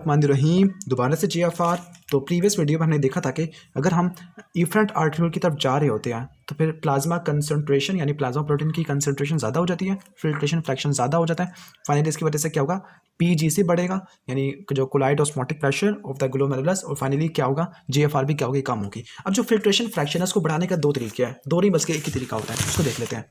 बिस्मिल्लाहिर्रहमानिर्रहीम। दोबारा से GFR। तो प्रीवियस वीडियो में हमने देखा था कि अगर हम इफरेंट आर्ट्रियोल की तरफ जा रहे होते हैं तो फिर प्लाज्मा कंसंट्रेशन यानी प्लाज्मा प्रोटीन की कंसंट्रेशन ज़्यादा हो जाती है, फिल्ट्रेशन फ्रैक्शन ज़्यादा हो जाता है। फाइनली इसकी वजह से क्या होगा, PGC बढ़ेगा यानी जो colloid osmotic pressure of the glomerulus, और फाइनली क्या होगा, GFR भी क्या होगी, कम होगी। अब जो फिल्ट्रेशन फ्रैक्शन है उसको बढ़ाने का दो तरीके हैं, दो नहीं बल्कि एक ही तरीका होता है, उसको देख लेते हैं।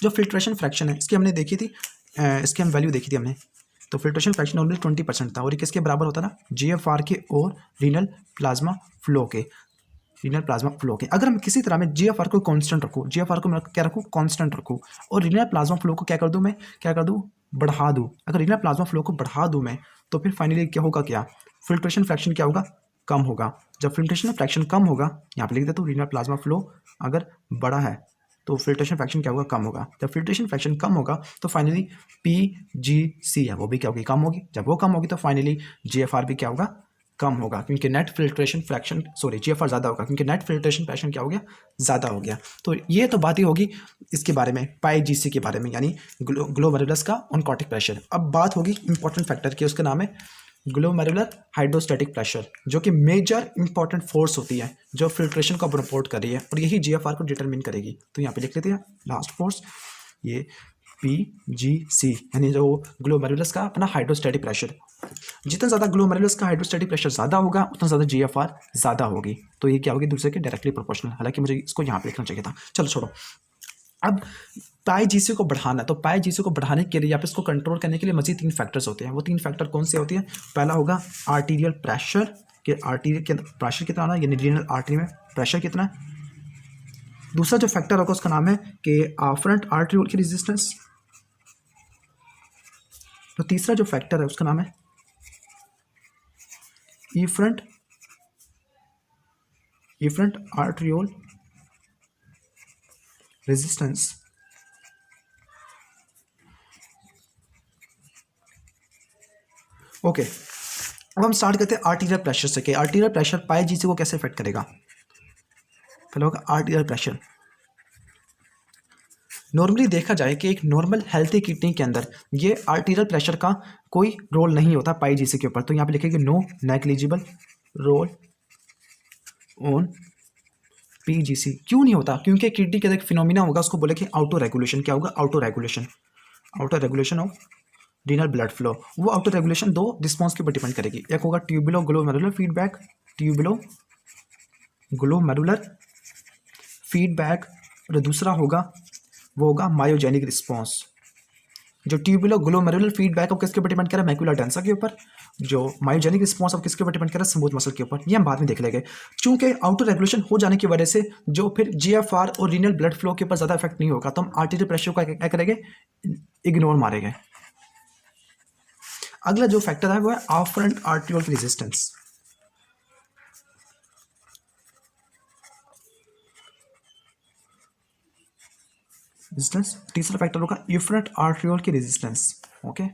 जो फिल्ट्रेशन फ्रैक्शन है इसकी हमने देखी थी, इसकी हम वैल्यू देखी थी हमने। तो फिल्ट्रेशन फ्रैक्शन ऑलरेडी 20% था और ये किसके बराबर होता था, GFR के और रीनल प्लाज्मा फ्लो के। रीनल प्लाज्मा फ्लो के अगर मैं किसी तरह में GFR को कांस्टेंट रखूँ, GFR को मैं क्या रखूँ, कांस्टेंट रखूँ, और रीनल प्लाज्मा फ्लो को क्या कर दूँ, मैं क्या कर दूँ, बढ़ा दूँ। अगर रीनल प्लाज्मा फ्लो को बढ़ा दूँ मैं, तो फिर फाइनली क्या होगा, क्या फिल्ट्रेशन फ्रैक्शन क्या होगा, कम होगा। जब फिल्ट्रेशन फ्रैक्शन कम होगा, यहाँ पे लिख देता हूँ, रीनल प्लाज्मा फ्लो अगर बड़ा है तो फिल्ट्रेशन फ्रैक्शन क्या होगा, कम होगा। जब फिल्ट्रेशन फ्रैक्शन कम होगा तो फाइनली PGC है वो भी क्या होगी, कम होगी। जब वो कम होगी तो फाइनली GFR भी क्या होगा, कम होगा, क्योंकि नेट फिल्ट्रेशन फ्रैक्शन GFR ज़्यादा होगा क्योंकि नेट फिल्ट्रेशन फ्रैक्शन क्या हो गया, ज़्यादा हो गया। तो ये तो बात ही होगी इसके बारे में, PGC के बारे में, यानी ग्लोमेरुलस का ऑनकोटिक प्रेशर। अब बात होगी इंपॉर्टेंट फैक्टर की, उसका नाम है ग्लोमेरुलर हाइड्रोस्टैटिक प्रेशर, जो कि मेजर इंपॉर्टेंट फोर्स होती है जो फिल्ट्रेशन को प्रपोर्ट कर रही है, और यही GFR को डिटरमिन करेगी। तो यहाँ पे लिख लेते हैं लास्ट फोर्स, ये PGC यानी जो ग्लोमेरुलस का अपना हाइड्रोस्टैटिक प्रेशर। जितना ज़्यादा ग्लोमेरुलस का हाइड्रोस्टैटिक प्रेशर ज़्यादा होगा उतना ज़्यादा GFR ज़्यादा होगी। तो ये क्या होगी, दूसरे के डायरेक्टली प्रोपोर्शनल। हालांकि मुझे इसको यहाँ पे लिखना चाहिए था, चलो छोड़ो। अब PGC को बढ़ाना, तो PGC को बढ़ाने के लिए या फिर इसको कंट्रोल करने के लिए मजीद 3 फैक्टर्स होते हैं। वो 3 फैक्टर कौन से होते हैं, पहला होगा आर्टीरियल प्रेशर, के आर्टीरियल के प्रेशर कितना आना, यानी रीनल आर्टरी में प्रेशर कितना है। दूसरा जो फैक्टर होगा उसका नाम है कि आफ्रेंट आर्ट्रियोल की रेजिस्टेंस। तो तीसरा जो फैक्टर है उसका नाम है इफरेंट आर्ट्रियोल रेजिस्टेंस। ओके, अब हम स्टार्ट करते हैं आर्टीरियल प्रेशर से कि आर्टीरियल प्रेशर PGC को कैसे इफेक्ट करेगा। पहले होगा आर्टीरियल प्रेशर। नॉर्मली देखा जाए कि एक नॉर्मल हेल्थी किडनी के अंदर ये आर्टीरियल प्रेशर का कोई रोल नहीं होता PGC के ऊपर। तो यहाँ पे लिखेंगे no negligible role on PGC। क्यों नहीं होता, क्योंकि किडनी के अंदर एक फिनोमिना होगा, उसको बोले कि ऑटो रेगुलेशन। क्या होगा, auto regulation of renal blood flow. वो ऑटो रेगुलेशन दो रिस्पॉन्स के ऊपर डिपेंड करेगी। एक होगा tubulo glomerular feedback, tubulo glomerular feedback, और दूसरा होगा वो होगा मायोजेनिक रिस्पॉन्स। जो ट्यूबुलो ग्लोमेरुलर फीडबैक अब किसके ऊपर डिपेंड करा, मैक्युलर डेंसा के ऊपर। जो मायोजेनिक रिस्पॉन्स अब किसके ऊपर डिपेंड करा, स्मूथ मसल के ऊपर। ये हम बाद में देख लेंगे। चूंकि ऑटो रेगुलेशन हो जाने की वजह से जो फिर GFR और रीनल ब्लड फ्लो के ऊपर ज़्यादा इफेक्ट नहीं होगा, तो हम आर्टीरियल प्रेशर को क्या करेंगे, इग्नोर मारेंगे। अगला जो फैक्टर है वो है आफ्रेंट आर्ट्रियोल की रेजिस्टेंस। तीसरा फैक्टर होगा इफरेंट आर्ट्रियोल की रेजिस्टेंस। ओके,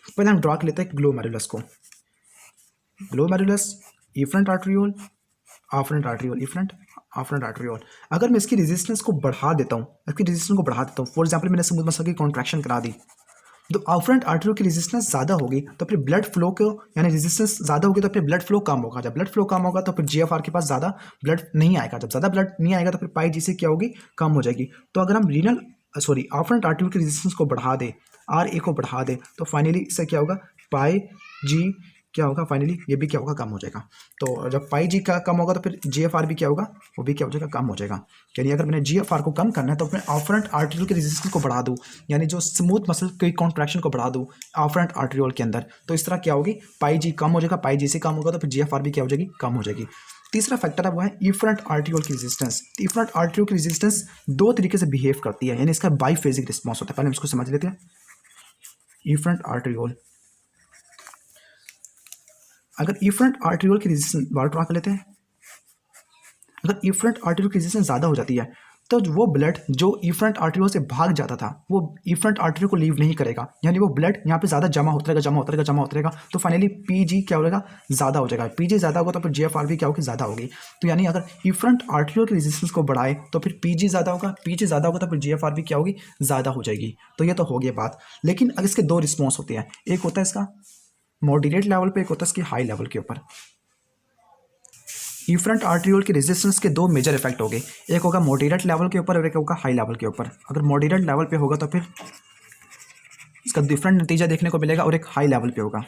पहले हम ड्रॉ कर लेते हैं ग्लोमेरुलस को। Glomerulus, efferent arteriole, afferent arteriole, efferent afferent arteriole. अगर मैं इसकी रेजिस्टेंस को बढ़ा देता हूँ, फॉर एग्जांपल मैंने स्मूथ मसल की कॉन्ट्रैक्शन करा दी, तो आफ्रेंट आर्ट्रियोल की रेजिस्टेंस ज़्यादा होगी तो फिर ब्लड फ्लो को, यानी रेजिस्टेंस ज़्यादा होगी तो फिर ब्लड फ्लो कम होगा। जब ब्लड फ्लो कम होगा तो फिर GFR के पास ज़्यादा ब्लड नहीं आएगा। जब ज़्यादा ब्लड नहीं आएगा तो फिर PGC क्या होगी, कम हो जाएगी। तो अगर हम आफ्रेंट आर्ट्रियोल की रेजिस्टेंस को बढ़ा दे, RA को बढ़ा दे, तो फाइनली इससे क्या होगा, PG क्या होगा, फाइनली ये भी क्या होगा, कम हो जाएगा। तो जब PG का कम होगा तो फिर GFR भी क्या होगा, वो भी क्या हो जाएगा, कम हो जाएगा। यानी अगर मैंने GFR को कम करना है तो अपने आफ्रेंट आर्ट्रियोल की रेजिस्टेंस को बढ़ा दूँ, यानी जो स्मूथ मसल की कॉन्ट्रैक्शन को बढ़ा दूँ आफ्रेंट आर्ट्रियोल के अंदर, तो इस तरह क्या होगी, PG कम हो जाएगा, PGC कम होगा तो फिर GFR भी क्या हो जाएगी, कम हो जाएगी। तीसरा फैक्टर है वो है इफरेंट आर्ट्रियोल की रेजिस्टेंस। इफरेंट आर्ट्रियोल की रेजिस्टेंस दो तरीके से बिहेव करती है, यानी इसका बाईफेजिक रिस्पॉन्स होता है। पहले हम इसको समझ लेते हैं। इफरेंट आर्ट्रियोल, अगर इफरेंट आर्ट्रियोल की रेजिस्टेंस बार ड्रॉ कर लेते हैं, अगर इफरेंट आर्ट्रियोल की रेजिस्टेंस ज़्यादा हो जाती है तो वो ब्लड जो इफरेंट आर्ट्रियोल से भाग जाता था वो इफरेंट आर्ट्रियोल को लीव नहीं करेगा, यानी वो ब्लड यहाँ पे ज़्यादा जमा होता रहेगा। तो फाइनली PG क्या हो जाएगा, ज़्यादा हो जाएगा। PG ज़्यादा होगा तो फिर GFR भी क्या होगी, ज़्यादा होगी। तो यानी अगर इफरेंट आर्ट्रियोल की रेजिस्टेंस को बढ़ाए तो फिर PG ज़्यादा होगा, PG ज़्यादा होगा तो फिर GFR भी क्या होगी, ज़्यादा हो जाएगी। तो ये तो हो गया बात। लेकिन अगर इसके दो रिस्पॉन्स होते हैं, एक होता है इसका मॉडरेट लेवल पे, एक होता है इसकी हाई लेवल के ऊपर। इफरेंट आर्ट्रियोल की रेजिस्टेंस के दो मेजर इफेक्ट हो गए, एक होगा मॉडरेट लेवल के ऊपर और एक होगा हाई लेवल के ऊपर। अगर मॉडरेट लेवल पे होगा तो फिर इसका डिफरेंट नतीजा देखने को मिलेगा और एक हाई लेवल पे होगा।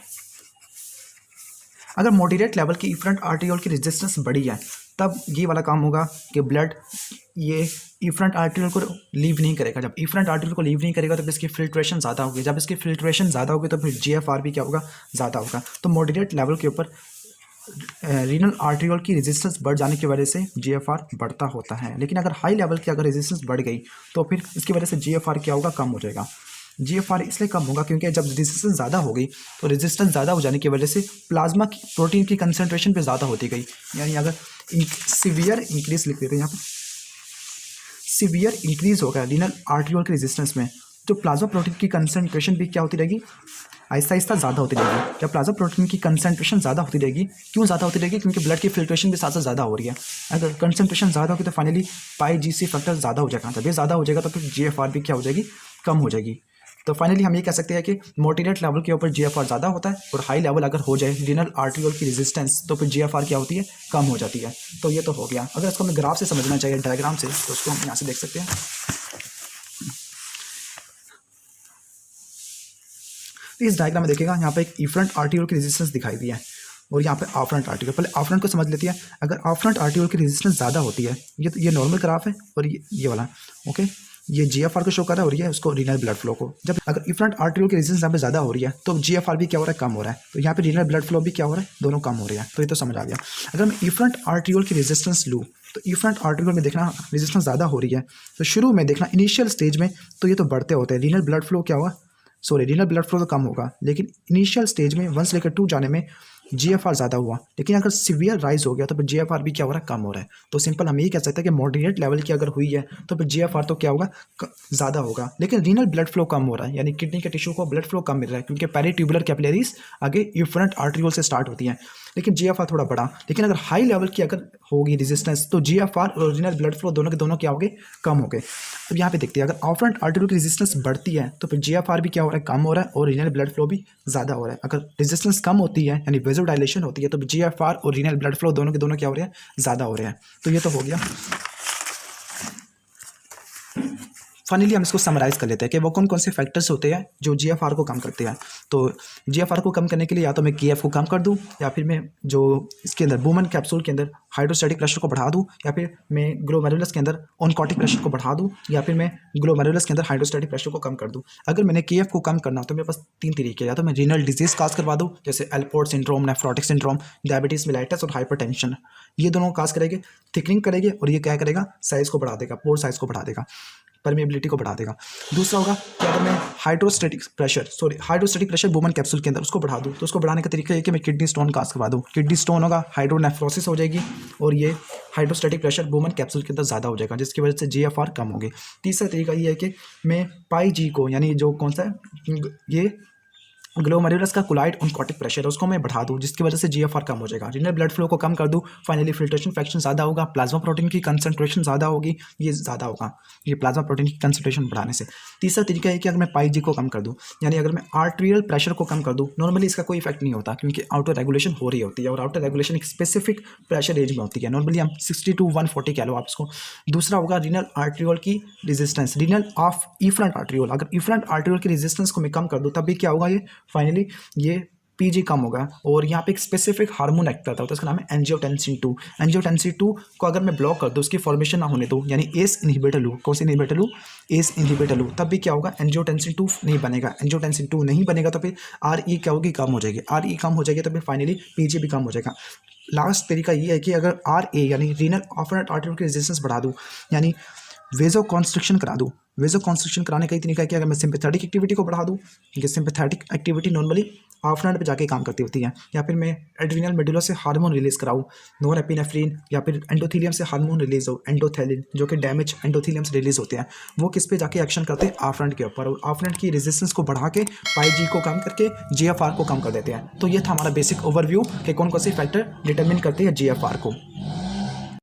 अगर मॉडरेट लेवल की इफरेंट आर्ट्रियोल की रेजिस्टेंस बड़ी है तब ये वाला काम होगा कि ब्लड ये इफरेंट आर्ट्रियोल को लीव नहीं करेगा। जब इफरेंट आर्ट्रियोल को लीव नहीं करेगा तो फिर इसकी फिल्ट्रेशन ज़्यादा होगी। जब इसकी फिल्ट्रेशन ज़्यादा होगी तो फिर GFR भी क्या होगा, ज़्यादा होगा। तो मॉडरेट लेवल के ऊपर रीनल आर्ट्रियोल की रेजिस्टेंस बढ़ जाने की वजह से GFR बढ़ता होता है। लेकिन अगर हाई लेवल की अगर रेजिस्टेंस बढ़ गई तो फिर इसकी वजह से GFR क्या होगा, कम हो जाएगा। GFR इसलिए कम होगा क्योंकि जब रेजिस्टेंस ज़्यादा हो गई तो रेजिस्टेंस ज़्यादा हो जाने की वजह से प्लाज्मा की प्रोटीन की कंसनट्रेशन पे ज़्यादा होती गई। यानी अगर सीवियर इंक्रीज लिख देते हैं यहाँ पर, सीवियर इंक्रीज होगा रीनल आर्ट्रियोल की रेजिस्टेंस में, जो प्लाज्मा प्रोटीन की कंसनट्रेशन भी क्या होती रहेगी, आहिस्ता आहिस्ता ज़्यादा होती रहेगी। जब प्लाज्मा प्रोटीन की कंसनट्रेशन ज़्यादा होती रहेगी, क्यों ज़्यादा होती रहेगी, क्योंकि ब्लड की फिल्ट्रेशन भी साथ साथ ज़्यादा हो रही है। अगर कंसनट्रेशन ज़्यादा होगी तो फाइनली पाई-GC फैक्टर ज़्यादा हो जाएगा। जब ये ज़्यादा हो जाएगा तो फिर GFR भी क्या हो जाएगी, कम हो जाएगी। तो फाइनली हम ये कह सकते हैं कि मॉडरेट लेवल के ऊपर GFR ज़्यादा होता है और हाई लेवल अगर हो जाए रीनल आर्ट्रियोल की रेजिस्टेंस तो फिर GFR क्या होती है, कम हो जाती है। तो ये तो हो गया। अगर इसको हमें ग्राफ से समझना चाहिए, डायग्राम से, तो उसको हम यहाँ से देख सकते हैं। तो इस डायग्राम में देखिएगा यहाँ पे एक इफरेंट आर्ट्रियोल की रेजिस्टेंस दिखाई दी है और यहाँ पे आफ्रेंट आर्ट्रियोल। पहले आफ्रेंट को समझ लेते हैं। अगर आफ्रेंट आर्ट्रियोल की रेजिस्टेंस ज़्यादा होती है, ये नॉर्मल ग्राफ है और ये वाला ओके, ये GFR को शो कर रहा है और ये उसको रीनल ब्लड फ्लो को। जब अगर इफरेंट आर्ट्रियोल की रेजिस्टेंस यहाँ पे ज़्यादा हो रही है तो GFR भी क्या हो रहा है, कम हो रहा है। तो यहाँ पे रीनल ब्लड फ्लो भी क्या हो रहा है, दोनों कम हो रहे हैं। तो ये तो समझ आ गया। अगर मैं इफरेंट आर्ट्रियोल की रेजिस्टेंस लूँ तो इफरेंट आर्ट्रियोल में देखना रेजिस्टेंस ज़्यादा हो रही है तो शुरू में देखना इनिशियल स्टेज में तो ये तो बढ़ते होते हैं, रीनल ब्लड फ्लो क्या होगा, रीनल ब्लड फ्लो तो कम होगा। लेकिन इनिशियल स्टेज में 1 से लेकर 2 जाने में GFR ज़्यादा हुआ। लेकिन अगर सीवियर राइज हो गया तो फिर GFR भी क्या हो रहा है, कम हो रहा है। तो सिंपल हम यही कह सकते हैं कि मॉडरेट लेवल की अगर हुई है तो फिर GFR तो क्या होगा, ज़्यादा होगा। लेकिन रीनल ब्लड फ्लो कम हो रहा है, यानी किडनी के टिश्यू को ब्लड फ्लो कम मिल रहा है क्योंकि पेरिट्यूबुलर कैपिलरीज आगे इफरेंट आर्ट्रियोल से स्टार्ट होती हैं। लेकिन GFR थोड़ा बड़ा। लेकिन अगर हाई लेवल की अगर होगी रेजिस्टेंस तो GFR और रीनल ब्लड फ्लो दोनों के दोनों क्या हो गए, कम हो गए। अब यहाँ पे देखते हैं, अगर आफ्रेंट आर्ट्रियोल की रेजिस्टेंस बढ़ती है तो फिर GFR भी क्या हो रहा है, कम हो रहा है और रीनल ब्लड फ्लो भी ज़्यादा हो रहा है। अगर रेजिस्टेंस कम होती है यानी वेज़ोडाइलेशन होती है तो GFR और रीनल ब्लड फ्लो दोनों के दोनों क्या हो रहे हैं, ज़्यादा हो रहे हैं। तो ये तो हो गया। फाइनली हम इसको समराइज़ कर लेते हैं कि वो कौन कौन से फैक्टर्स होते हैं जो GFR को कम करते हैं। तो GFR को कम करने के लिए या तो मैं KF को कम कर दूं या फिर मैं जो इसके अंदर बूमन कैप्सूल के अंदर हाइड्रोस्टैटिक प्रेशर को बढ़ा दूं या फिर मैं ग्लोमेरुलस के अंदर ऑनकोटिक प्रेशर को बढ़ा दूं या फिर मैं ग्लोमेरुलस के अंदर हाइड्रोस्टैटिक प्रेशर को कम कर दूं। अगर मैंने KF को कम करना हो तो मेरे पास 3 तरीके, या तो मैं रीनल डिजीज़ काज करवा दूँ जैसे Allport syndrome, nephrotic syndrome, diabetes mellitus और हाइपरटेंशन। ये दोनों काज करेंगे, थिकनिंग करेंगे और ये क्या करेगा, साइज़ को बढ़ा देगा, पोर साइज़ को बढ़ा देगा, परमेबिलिटी को बढ़ा देगा। दूसरा होगा कि अगर मैं हाइड्रोस्टैटिक प्रेशर बूमन कैप्सूल के अंदर उसको बढ़ा दूँ तो उसको बढ़ाने का तरीका है कि मैं किडनी स्टोन काज करवा दूँ। किडनी स्टोन होगा, हाइड्रोनेफ्रोसिस हो जाएगी और ये हाइड्रोस्टैटिक प्रेशर बूमन कैप्सूल के अंदर ज़्यादा हो जाएगा जिसकी वजह से GFR कम होगी। तीसरा तरीका ये है कि मैं पाई-G को, यानी जो कौन सा है, ये ग्लोमेरुलस का कोलाइड ऑनकोटिक प्रेशर है, उसको मैं बढ़ा दूँ जिसकी वजह से GFR कम हो जाएगा। रीनल ब्लड फ्लो को कम कर दूँ, फाइनली फिल्ट्रेशन फ्रैक्शन ज़्यादा होगा, प्लाज्मा प्रोटीन की कंसंट्रेशन ज़्यादा होगी, ये ज़्यादा होगा ये प्लाज्मा प्रोटीन की कंसंट्रेशन बढ़ाने से। तीसरा तरीका है कि अगर मैं पाई-G को कम कर दूँ, यानी अगर मैं आर्ट्रियल प्रेशर को कम कर दूँ, नॉर्मली इसका कोई इफेक्ट नहीं होता क्योंकि आउटर रेगुलेशन हो रही होती है और आउटर रेगुलेशन एक स्पेसिफिक प्रेशर रेंज में होती है। नॉर्मली हम 60 to 140 कह लो आप इसको। दूसरा होगा रीनल आर्ट्रियोल की resistance, renal of efferent arteriole. अगर इफरेंट आर्ट्रियोल की रेजिस्टेंस को मैं कम कर दूँ तब भी क्या होगा, ये फाइनली ये PG कम होगा। और यहाँ पे एक स्पेसिफिक हार्मोन एक्ट करता है, उसका नाम है एंजियोटेंसिन 2। एंजियोटेंसिन 2 को अगर मैं ब्लॉक कर दूँ, उसकी फॉर्मेशन ना होने दूँ, यानी एस इनहिबिटर लूँ, कौन सी इनहिबिटर लूँ, एस इनहिबिटर लूँ, तब भी क्या होगा, एंजियोटेंसिन 2 नहीं बनेगा। एंजियोटेंसिन 2 नहीं बनेगा तो फिर RE क्या होगी, कम हो जाएगी। RE कम हो जाएगी तो फिर फाइनली PG भी कम हो जाएगा। लास्ट तरीका ये है कि अगर RA यानी रीनल आफ्रेंट आर्ट्रियोल की रेजिस्टेंस बढ़ा दूँ, यानी वेजो कॉन्स्ट्रिक्शन करा दूँ। वेजो कॉन्स्ट्रिक्शन कराने का ही तरीका है कि अगर मैं सिंपैथेटिक एक्टिविटी को बढ़ा दूँ, क्योंकि सिंपैथेटिक एक्टिविटी नॉर्मली आफ्रेंट पे जाके काम करती होती है, या फिर मैं एड्रीनल मेडुला से हार्मोन रिलीज कराऊँ, नॉरएपिनेफ्रिन, या फिर एंडोथेलियम से हार्मोन रिलीज हो, एंडोथेलिन, जो कि डैमेज एंडोथेलियम से रिलीज होते हैं, वो किस पे जाके एक्शन करते हैं, आफ्रेंट के ऊपर, और आफ्रेंट की रेजिस्टेंस को बढ़ा के पाई-G को कम करके GFR को कम कर देते हैं। तो ये था हमारा बेसिक ओवरव्यू कि कौन कौन से फैक्टर डिटरमिन करते हैं GFR को।